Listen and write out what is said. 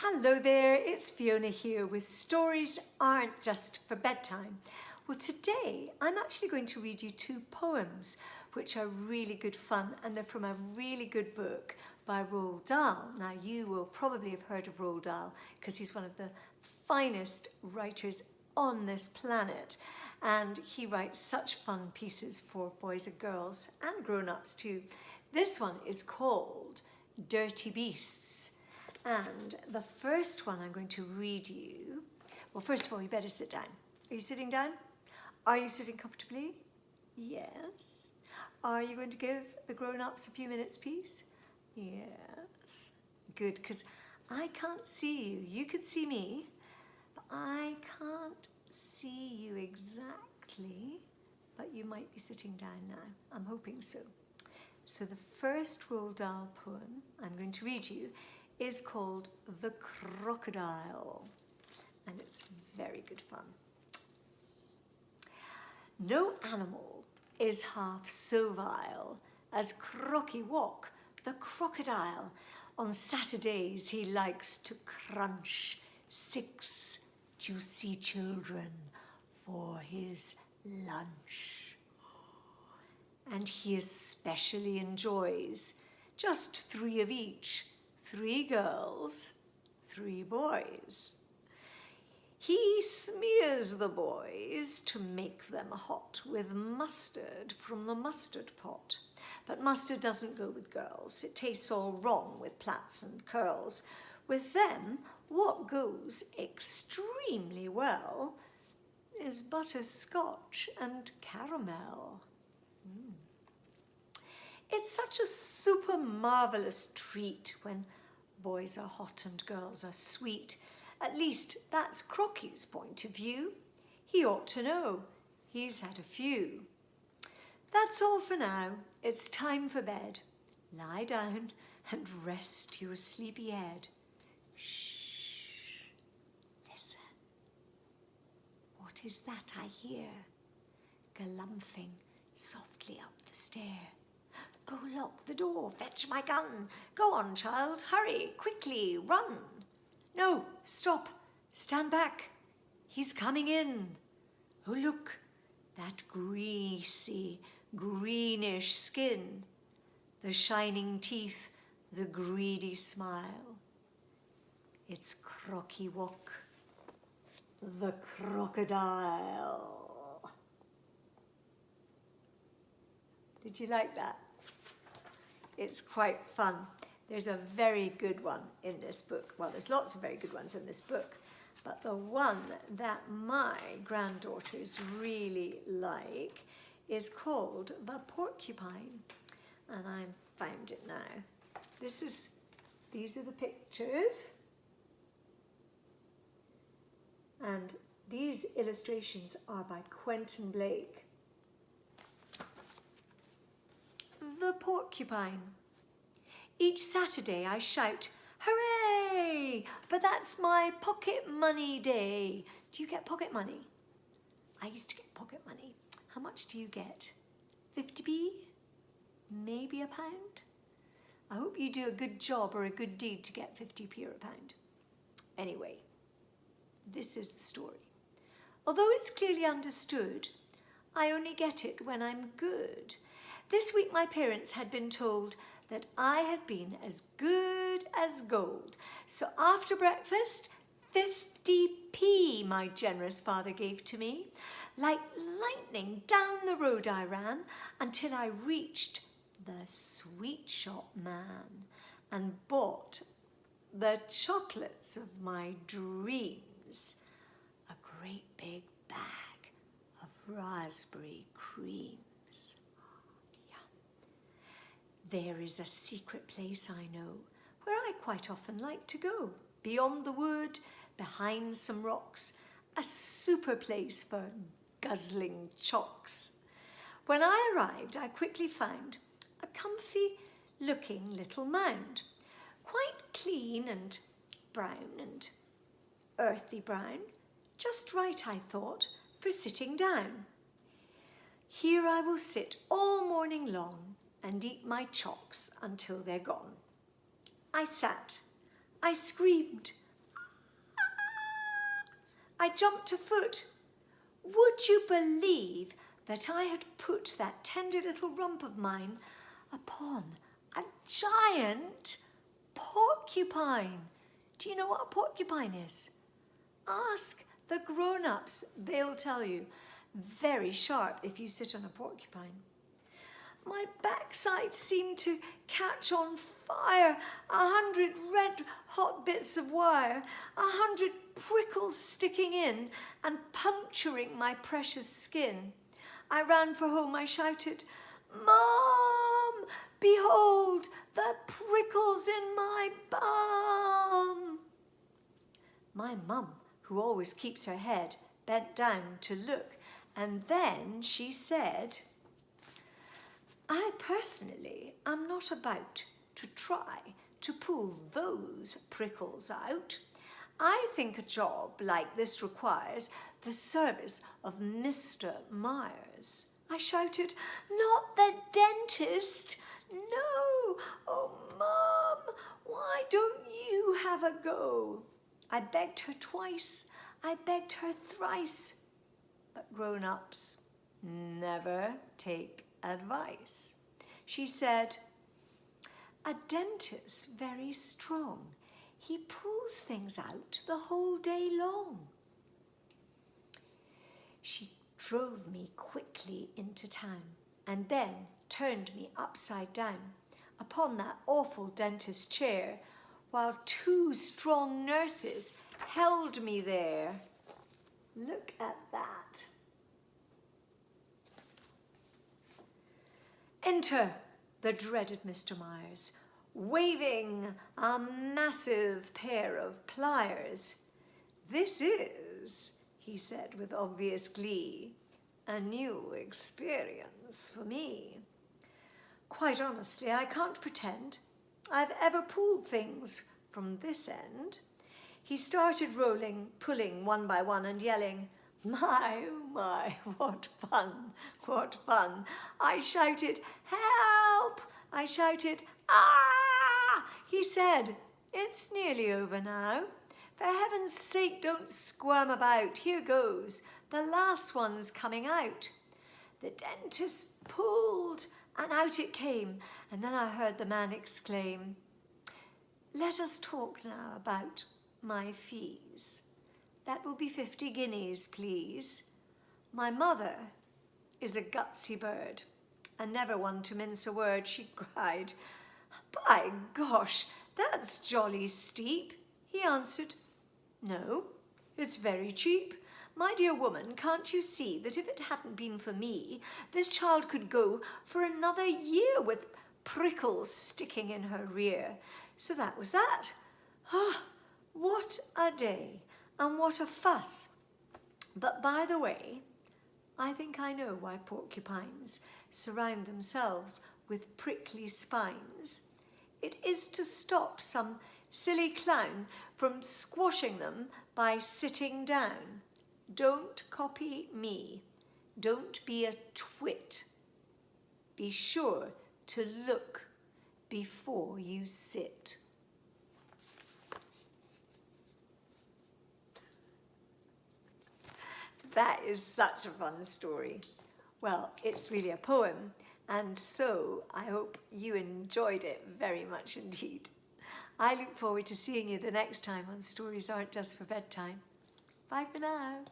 Hello there, it's Fiona here with Stories Aren't Just for Bedtime. Well, today I'm actually going to read you two poems which are really good fun, and they're from a really good book by Roald Dahl. Now, you will probably have heard of Roald Dahl because he's one of the finest writers on this planet, and he writes such fun pieces for boys and girls and grown-ups too. This one is called Dirty Beasts. And the first one I'm going to read you, well, first of all, you better sit down. Are you sitting down? Are you sitting comfortably? Yes. Are you going to give the grown-ups a few minutes, please? Yes. Good, because I can't see you. You could see me, but I can't see you exactly, but you might be sitting down now. I'm hoping so. So the first Roald Dahl poem I'm going to read you is called The Crocodile, and it's very good fun. No animal is half so vile as Crocky Walk, the crocodile. On Saturdays he likes to crunch 6 juicy children for his lunch. And he especially enjoys just 3 of each, 3 girls, 3 boys. He smears the boys to make them hot with mustard from the mustard pot. But mustard doesn't go with girls. It tastes all wrong with plaits and curls. With them, what goes extremely well is butterscotch and caramel. It's such a super marvellous treat when boys are hot and girls are sweet. At least that's Crocky's point of view. He ought to know. He's had a few. That's all for now. It's time for bed. Lie down and rest your sleepy head. Shh. Listen. What is that I hear? Galumphing softly up the stair. Go lock the door, fetch my gun. Go on, child, hurry, quickly, run. No, stop, stand back. He's coming in. Oh, look, that greasy, greenish skin, the shining teeth, the greedy smile. It's Crocky Walk, the crocodile. Did you like that? It's quite fun. There's a very good one in this book. Well, there's lots of very good ones in this book, but the one that my granddaughters really like is called The Porcupine, and I found it now. These are the pictures, and these illustrations are by Quentin Blake. The Porcupine. Each Saturday I shout, hooray! But that's my pocket money day. Do you get pocket money? I used to get pocket money. How much do you get? 50p? Maybe £1? I hope you do a good job or a good deed to get 50p or £1. Anyway, this is the story. Although it's clearly understood, I only get it when I'm good. This week my parents had been told that I had been as good as gold. So after breakfast, 50p my generous father gave to me. Like lightning down the road I ran until I reached the sweet shop man and bought the chocolates of my dreams. A great big bag of raspberry creams. There is a secret place I know where I quite often like to go. Beyond the wood, behind some rocks, a super place for guzzling chocks. When I arrived, I quickly found a comfy looking little mound, quite clean and brown and earthy brown, just right, I thought, for sitting down. Here I will sit all morning long and eat my chocks until they're gone. I sat, I screamed, I jumped a foot. Would you believe that I had put that tender little rump of mine upon a giant porcupine? Do you know what a porcupine is? Ask the grown-ups, they'll tell you. Very sharp if you sit on a porcupine. My backside seemed to catch on fire, 100 red hot bits of wire, 100 prickles sticking in and puncturing my precious skin. I ran for home, I shouted, "Mom, behold the prickles in my bum." My mum, who always keeps her head bent down to look, and then she said, "I personally am not about to try to pull those prickles out. I think a job like this requires the service of Mr. Myers." I shouted, "Not the dentist! No! Oh, Mum, why don't you have a go?" I begged her twice. I begged her thrice. But grown-ups never take advice. She said, "A dentist's very strong. He pulls things out the whole day long." She drove me quickly into town and then turned me upside down upon that awful dentist chair while 2 strong nurses held me there. Look at that. Enter the dreaded Mr. Myers, waving a massive pair of pliers. "This is," he said with obvious glee, "a new experience for me. Quite honestly, I can't pretend I've ever pulled things from this end." He started pulling one by one and yelling, "My, oh my, what fun, what fun." I shouted, "Help!" I shouted, "Ah!" He said, "It's nearly over now. For heaven's sake, don't squirm about. Here goes. The last one's coming out." The dentist pulled, and out it came. And then I heard the man exclaim, "Let us talk now about my fees. That will be 50 guineas, please. My mother is a gutsy bird, and never one to mince a word." She cried, "By gosh, that's jolly steep." He answered, "No, it's very cheap. My dear woman, can't you see that if it hadn't been for me, this child could go for another year with prickles sticking in her rear?" So that was that. Ah, what a day, and what a fuss. But by the way, I think I know why porcupines surround themselves with prickly spines. It is to stop some silly clown from squashing them by sitting down. Don't copy me. Don't be a twit. Be sure to look before you sit. That is such a fun story. Well, it's really a poem, and so I hope you enjoyed it very much indeed. I look forward to seeing you the next time on Stories Aren't Just for Bedtime. Bye for now.